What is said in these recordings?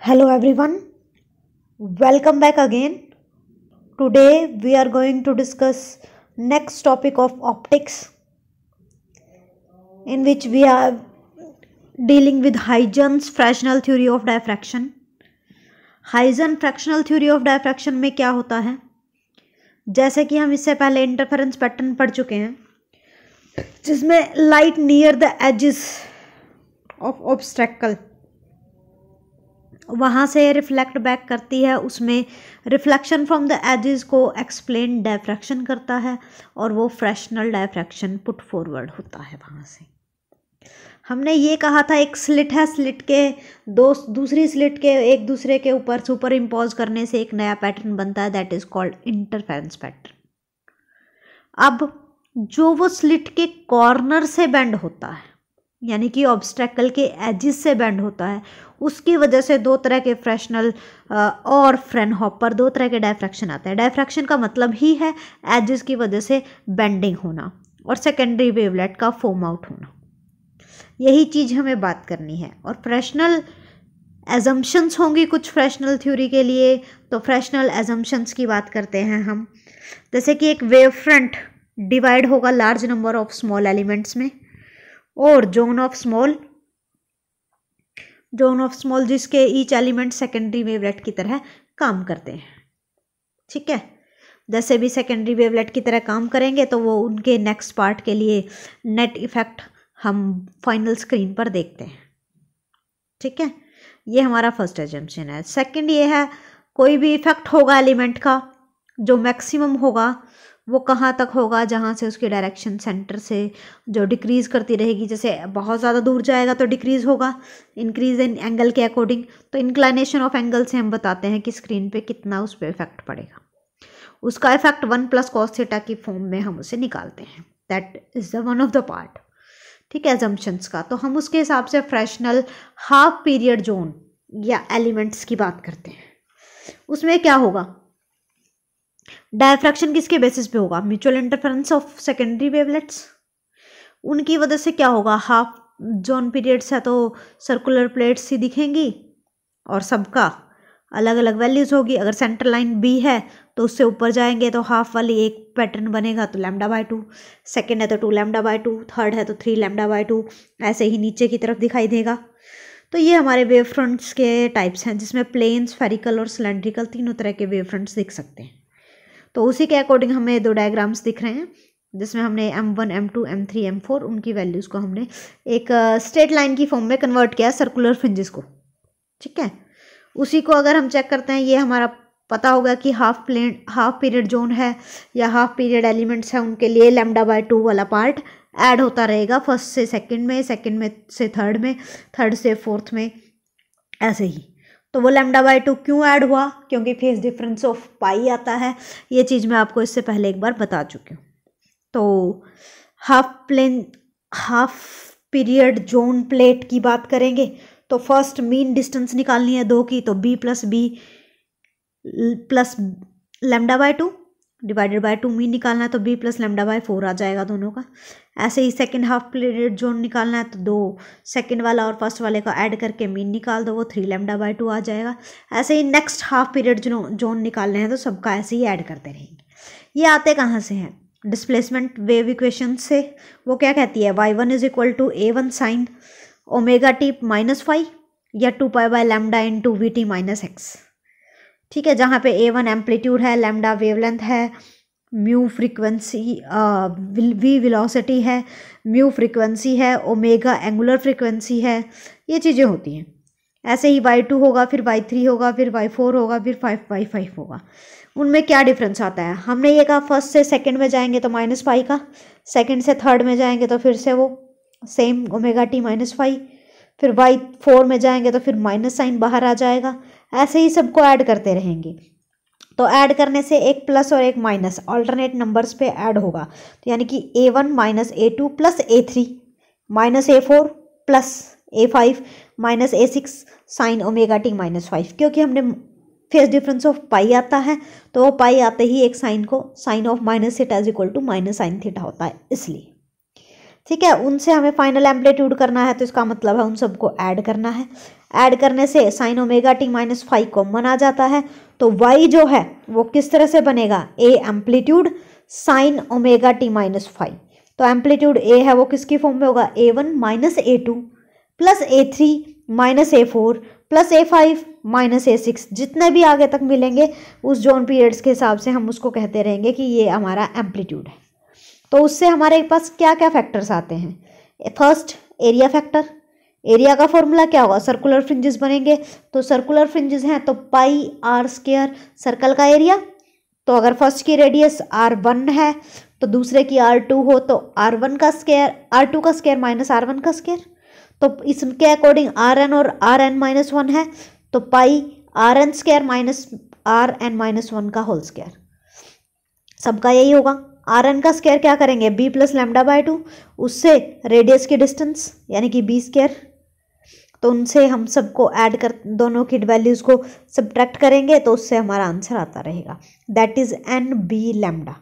Hello everyone, welcome back again. Today we are going to discuss next topic of optics, in which we are dealing with Huygens fractional theory of diffraction. Huygens fractional theory of diffraction में क्या होता है? जैसे कि हम इससे पहले interference pattern पढ़ चुके हैं, जिसमें light near the edges of obstacle वहाँ से रिफ्लेक्ट बैक करती है, उसमें रिफ्लेक्शन फ्रॉम द एजेस को एक्सप्लेन डायफ्रैक्शन करता है और वो फ्रैक्शनल डायफ्रैक्शन पुट फॉरवर्ड होता है। वहाँ से हमने ये कहा था एक स्लिट है, स्लिट के दूसरी स्लिट के एक दूसरे के ऊपर सुपर इम्पोज करने से एक नया पैटर्न बनता है, that is called interference pattern. अब जो वो स्लिट के कॉर्नर से बेंड होता है, यानी कि ऑब्स्ट्रैकल के एजिस से बेंड होता है, उसकी वजह से दो तरह के फ्रैक्शनल और फ्रेनहोफर दो तरह के डायफ्रैक्शन आते हैं। डायफ्रैक्शन का मतलब ही है एजिस की वजह से बेंडिंग होना और सेकेंडरी वेवलेट का फॉर्म आउट होना। यही चीज़ हमें बात करनी है। और फ्रैक्शनल एजम्पशंस होंगी कुछ फ्रैक्शनल थ्योरी के लिए, तो फ्रैक्शनल एजम्पशंस की बात करते हैं हम। जैसे कि एक वेव फ्रंट डिवाइड होगा large number of small elements में, और जोन ऑफ स्मॉल जिसके ईच एलिमेंट सेकेंडरी वेवलेट की तरह काम करते हैं। ठीक है, जैसे भी सेकेंडरी वेवलेट की तरह काम करेंगे तो वो उनके नेक्स्ट पार्ट के लिए नेट इफेक्ट हम फाइनल स्क्रीन पर देखते हैं। ठीक है, ये हमारा फर्स्ट एजम्पशन है। सेकंड ये है, कोई भी इफेक्ट होगा एलिमेंट का, जो मैक्सिमम होगा वो कहाँ तक होगा, जहाँ से उसकी डायरेक्शन सेंटर से जो डिक्रीज़ करती रहेगी। जैसे बहुत ज़्यादा दूर जाएगा तो डिक्रीज़ होगा, इंक्रीज इन एंगल के अकॉर्डिंग। तो इंक्लाइनेशन ऑफ एंगल से हम बताते हैं कि स्क्रीन पे कितना उस पर इफेक्ट पड़ेगा। उसका इफेक्ट 1 + cos थीटा की फॉर्म में हम उसे निकालते हैं। That is the one of the part. ठीक है, एजम्पशंस का। तो हम उसके हिसाब से फ्रैक्शनल हाफ पीरियड जोन या एलिमेंट्स की बात करते हैं। उसमें क्या होगा, डायफ्रैक्शन किसके बेसिस पे होगा, mutual interference of secondary wavelets. उनकी वजह से क्या होगा, हाफ जोन पीरियड्स है तो सर्कुलर प्लेट्स ही दिखेंगी और सबका अलग अलग वैल्यूज होगी। अगर सेंटर लाइन बी है तो उससे ऊपर जाएंगे तो हाफ वाली एक पैटर्न बनेगा, तो λ/2, सेकेंड है तो 2 λ/2, थर्ड है तो 3 λ/2, ऐसे ही नीचे की तरफ दिखाई देगा। तो ये हमारे वेव फ्रंट्स के टाइप्स हैं, जिसमें प्लेन, स्फेरिकल और सिलेंड्रिकल तीनों तरह के वेव फ्रंट्स दिख सकते हैं। तो उसी के अकॉर्डिंग हमें दो डायग्राम्स दिख रहे हैं, जिसमें हमने m1, m2, m3, m4 उनकी वैल्यूज़ को हमने एक स्ट्रेट लाइन की फॉर्म में कन्वर्ट किया, सर्कुलर फ्रिंजेस को। ठीक है, उसी को अगर हम चेक करते हैं, ये हमारा पता होगा कि हाफ पीरियड जोन है या हाफ पीरियड एलिमेंट्स हैं, उनके लिए λ/2 वाला पार्ट ऐड होता रहेगा, फर्स्ट से सेकंड में से थर्ड में, थर्ड से फोर्थ में, ऐसे ही। तो वो λ/2 क्यों ऐड हुआ, क्योंकि फेज डिफरेंस ऑफ पाई आता है। ये चीज़ मैं आपको इससे पहले एक बार बता चुकी हूँ। तो हाफ पीरियड जोन प्लेट की बात करेंगे तो फर्स्ट मीन डिस्टेंस निकालनी है 2 की, तो b + b + λ/2 divided by 2 mean निकालना है तो b + λ/4 आ जाएगा दोनों का। ऐसे ही सेकेंड हाफ पीरियड जोन निकालना है तो 2 सेकेंड वाला और फर्स्ट वाले का ऐड करके मीन निकाल दो, वो 3 λ/2 आ जाएगा। ऐसे ही नेक्स्ट हाफ पीरियड जोन निकालने हैं तो सबका ऐसे ही ऐड करते रहेंगे। ये आते कहाँ से हैं, डिस्प्लेसमेंट वेव इक्वेशन से। वो क्या कहती है, y1 = a1 sin ωt - phi या 2π/λ × vt - x। ठीक है, जहाँ पे a1 एम्पलीट्यूड है, λ वेवलेंथ है, म्यू फ्रीक्वेंसी, v वेलोसिटी है, म्यू फ्रीक्वेंसी है, ओमेगा एंगुलर फ्रीक्वेंसी है, ये चीज़ें होती हैं। ऐसे ही y2 होगा, फिर y3 होगा, फिर y4 होगा, फिर 5y5 होगा। उनमें क्या डिफरेंस आता है, हमने ये कहा फर्स्ट से सेकंड में जाएंगे तो -π का, सेकंड से थर्ड में जाएंगे तो फिर से वो सेम ωt - phi, फिर y4 में जाएंगे तो फिर माइनस साइन बाहर आ जाएगा। ऐसे ही सबको ऐड करते रहेंगे। तो ऐड करने से एक प्लस और एक माइनस ऑल्टरनेट नंबर्स पे ऐड होगा, तो यानी कि a1 - a2 + a3 - a4 + a5 - a6 sin ωt - 5, क्योंकि हमने फेज डिफरेंस ऑफ पाई आता है तो वो पाई आते ही एक साइन को साइन ऑफ -θ = -sin θ होता है, इसलिए। ठीक है, उनसे हमें फाइनल एम्पलीट्यूड करना है, तो इसका मतलब है उन सबको ऐड करना है। ऐड करने से sine omega T minus five common आ जाता है, तो y जो है वो किस तरह से बनेगा, A amplitude sine omega T minus five. तो एम्पलीट्यूड ए है वो किसकी फॉर्म में होगा, A1 minus A2 plus A3 minus A4 plus A5 minus A6, जितने भी आगे तक मिलेंगे उस जोन पीरियड्स के हिसाब से हम उसको कहते रहेंगे कि ये हमारा एम्पलीट्यूड है। तो उससे हमारे पास क्या क्या फैक्टर्स आते हैं। फर्स्ट एरिया फैक्टर, एरिया का फॉर्मूला क्या होगा, सर्कुलर फ्रिंजेस बनेंगे, तो सर्कुलर फ्रिंजेस हैं तो पाई आर स्क्वायर सर्कल का एरिया। तो अगर फर्स्ट की रेडियस R1 है तो दूसरे की R2 हो तो R1 का स्क्वायर, R2 का स्क्वायर माइनस R1 का स्क्वायर। तो इसके अकॉर्डिंग Rn और Rn माइनस 1 है, तो पाई Rn square minus Rn minus 1 का होल स्क्वायर, सबका यही होगा। Rn का स्क्वायर क्या करेंगे, b प्लस लैम्डा बाय 2, उससे रेडियस की डिस्टेंस यानी कि b स्क्वायर, तो उनसे हम सबको ऐड कर, दोनों की वैल्यूज़ को सब्ट्रैक्ट करेंगे तो उससे हमारा आंसर आता रहेगा, that is N B lambda.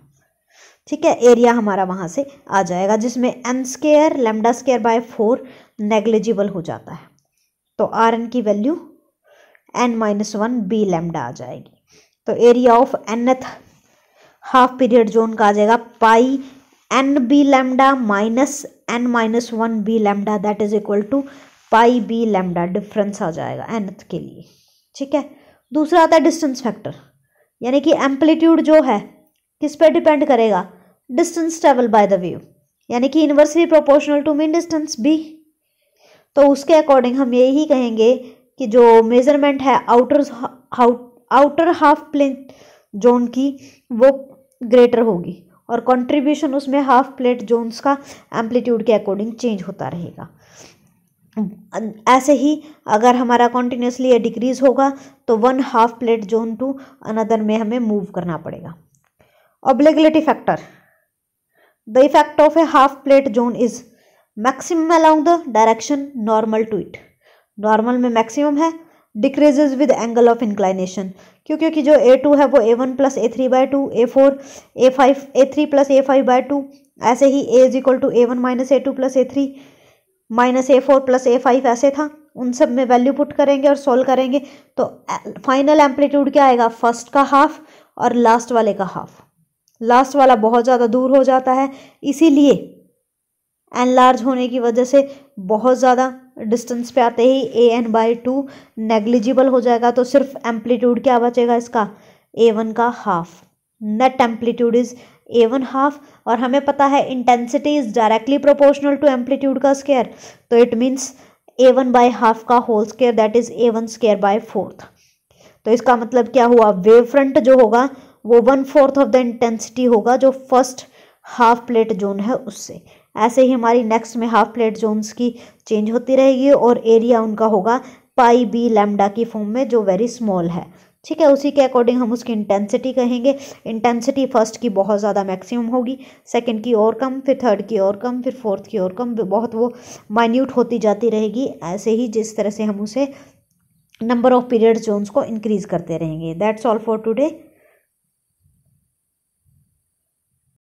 ठीक है, एरिया हमारा वहाँ से आ जाएगा, जिसमें N square lambda square by 4 negligible हो जाता है, तो Rn की value n minus 1 B lambda आ जाएगी। तो area of nth half period zone का आ जाएगा pi n B lambda minus n minus 1 B lambda, that is equal to pi B lambda, difference आ जाएगा nth के लिए। ठीक है, दूसरा आता है डिस्टेंस फैक्टर, यानी कि एम्पलीट्यूड जो है किस पे डिपेंड करेगा, distance travel by the wave, यानी कि inversely proportional to mean distance b। तो उसके अकॉर्डिंग हम यही कहेंगे कि जो मेजरमेंट है आउटर हाफ प्लेन जोन की वो ग्रेटर होगी, और कंट्रीब्यूशन उसमें हाफ प्लेट जोन्स का एम्पलीट्यूड के अकॉर्डिंग चेंज होता रहेगा। ऐसे ही अगर हमारा कॉन्टिन्यूसली ये डिक्रीज होगा तो one half plate zone to another में हमें मूव करना पड़ेगा। Obligatory factor, the effect of a half plate zone is maximum along the direction normal to it, normal में मैक्सिमम है, decreases with angle of inclination, क्योंकि जो A2 है वो A1 plus A3 bye 2, A4 A5 A3 plus A5 by 2, ऐसे ही A is equal to A1 minus A2 plus A3 minus A4 plus A5 ऐसे था। उन सब में वैल्यू पुट करेंगे और सोल्व करेंगे तो फाइनल एम्पलीट्यूड क्या आएगा, फर्स्ट का हाफ और लास्ट वाले का हाफ। लास्ट वाला बहुत ज़्यादा दूर हो जाता है, इसीलिए एनलार्ज होने की वजह से बहुत ज़्यादा डिस्टेंस पे आते ही an/2 नेग्लिजिबल हो जाएगा, तो सिर्फ एम्पलीट्यूड क्या बचेगा इसका, A1 का half. Net amplitude is A1 half, और हमें पता है intensity is directly proportional to amplitude का स्क्वायर, तो it means A1 by half का whole square, that is A1 square by 4। तो इसका मतलब क्या हुआ, वेव फ्रंट जो होगा वो 1/4 ऑफ द इंटेंसिटी होगा जो फर्स्ट हाफ प्लेट जोन है उससे। ऐसे ही हमारी नेक्स्ट में हाफ प्लेट जोन्स की चेंज होती रहेगी और एरिया उनका होगा पाई बी लैम्डा की फॉर्म में जो वेरी स्मॉल है। ठीक है, उसी के अकॉर्डिंग हम उसकी इंटेंसिटी कहेंगे। इंटेंसिटी फर्स्ट की बहुत ज़्यादा मैक्सिमम होगी, सेकंड की और कम, फिर थर्ड की और कम, फिर फोर्थ की और कम, बहुत वो माइन्यूट होती जाती रहेगी। ऐसे ही जिस तरह से हम उसे नंबर ऑफ पीरियड जोन्स को इंक्रीज करते रहेंगे। That's all for today.